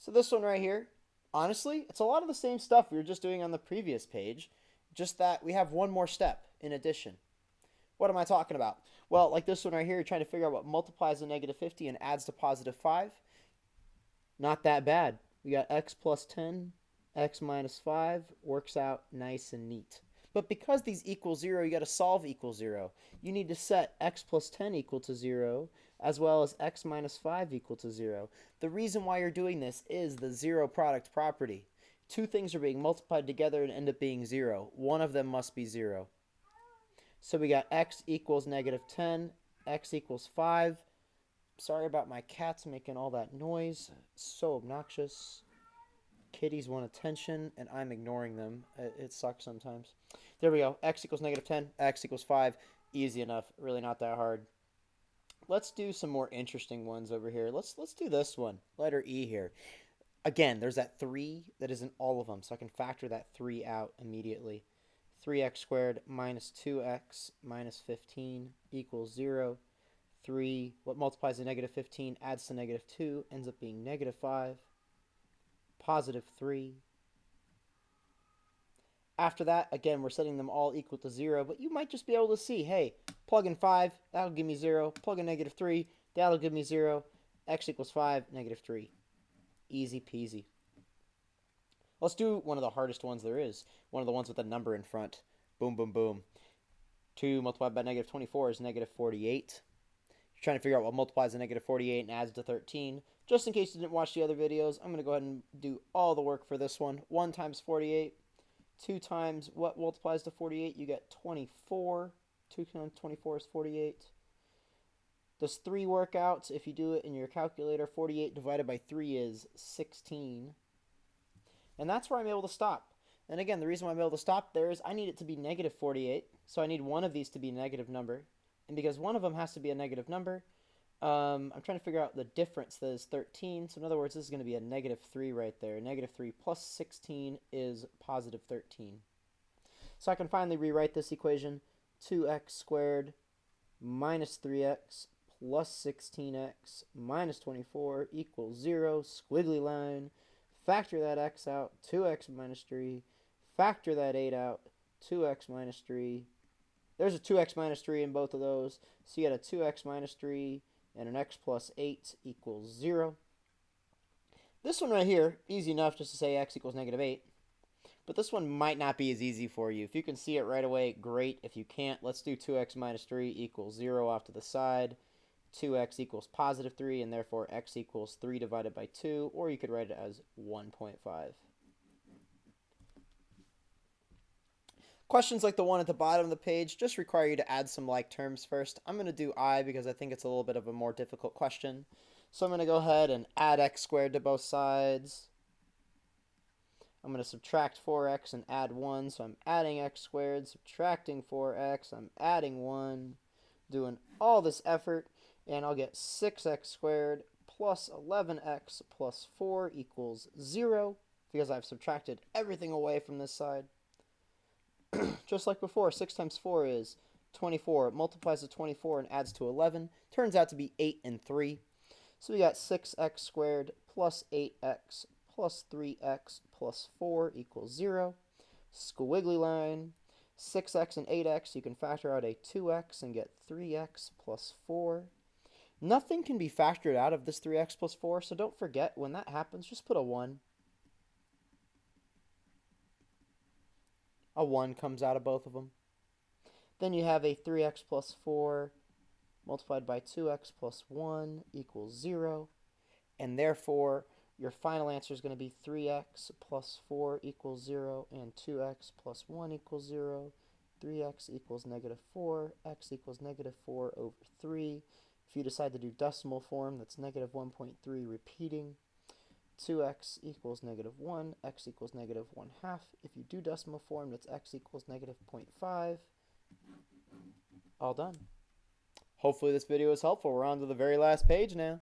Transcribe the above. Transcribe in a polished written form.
So this one right here, honestly, it's a lot of the same stuff we were just doing on the previous page, just that we have one more step in addition. What am I talking about? Well, like this one right here, you're trying to figure out what multiplies a negative 50 and adds to positive 5. Not that bad. We got x plus 10, x minus 5, works out nice and neat. But because these equal 0, you got to solve equal 0. You need to set x plus 10 equal to 0, as well as x minus 5 equal to 0. The reason why you're doing this is the zero product property. Two things are being multiplied together and end up being 0. One of them must be 0. So we got x equals negative 10, x equals 5. Sorry about my cats making all that noise. It's so obnoxious. Kitties want attention, and I'm ignoring them. It sucks sometimes. There we go. X equals negative 10. X equals 5. Easy enough. Really not that hard. Let's do some more interesting ones over here. Let's do this one. Letter E here. Again, there's that 3 that is in all of them, so I can factor that 3 out immediately. 3x squared minus 2x minus 15 equals 0. 3, what multiplies to negative 15 adds to negative 2, ends up being negative 5. Positive 3. After that, again, we're setting them all equal to 0, but you might just be able to see, hey, plug in 5, that'll give me 0. Plug in negative 3, that'll give me 0. X equals 5, negative 3. Easy peasy. Let's do one of the hardest ones there is. One of the ones with a number in front. Boom, boom, boom. 2 multiplied by negative 24 is negative 48. You're trying to figure out what multiplies to negative 48 and adds to 13. Just in case you didn't watch the other videos, I'm going to go ahead and do all the work for this one. 1 times 48. 2 times what multiplies to 48? You get 24. 2 times 24 is 48. Does 3 work out? If you do it in your calculator, 48 divided by 3 is 16. And that's where I'm able to stop. And again, the reason why I'm able to stop there is I need it to be negative 48. So I need one of these to be a negative number. And because one of them has to be a negative number, I'm trying to figure out the difference that is 13. So in other words, this is going to be a negative 3 right there. Negative 3 plus 16 is positive 13. So I can finally rewrite this equation. 2x squared minus 3x plus 16x minus 24 equals 0. Squiggly line. Factor that x out. 2x minus 3. Factor that 8 out. 2x minus 3. There's a 2x minus 3 in both of those. So you get a 2x minus 3 and an x plus 8 equals 0. This one right here, easy enough just to say x equals negative 8. But this one might not be as easy for you. If you can see it right away, great. If you can't, let's do 2x minus 3 equals 0 off to the side. 2x equals positive 3, and therefore x equals 3 divided by 2, or you could write it as 1.5. Questions like the one at the bottom of the page just require you to add some like terms first. I'm going to do I because I think it's a little bit of a more difficult question. So I'm going to go ahead and add x squared to both sides. I'm going to subtract 4x and add 1. So I'm adding x squared, subtracting 4x, I'm adding 1, doing all this effort, and I'll get 6x squared plus 11x plus 4 equals 0 because I've subtracted everything away from this side. Just like before, 6 times 4 is 24. It multiplies to 24 and adds to 11. Turns out to be 8 and 3. So we got 6x squared plus 8x plus 3x plus 4 equals 0. Squiggly line. 6x and 8x, you can factor out a 2x and get 3x plus 4. Nothing can be factored out of this 3x plus 4, so don't forget, when that happens, just put a 1. A 1 comes out of both of them. Then you have a 3x plus 4 multiplied by 2x plus 1 equals 0. And therefore, your final answer is going to be 3x plus 4 equals 0 and 2x plus 1 equals 0. 3x equals negative 4. X equals negative 4 over 3. If you decide to do decimal form, that's negative 1.3 repeating. 2x equals negative 1, x equals negative 1 half. If you do decimal form, that's x equals negative 0.5. All done. Hopefully this video was helpful. We're on to the very last page now.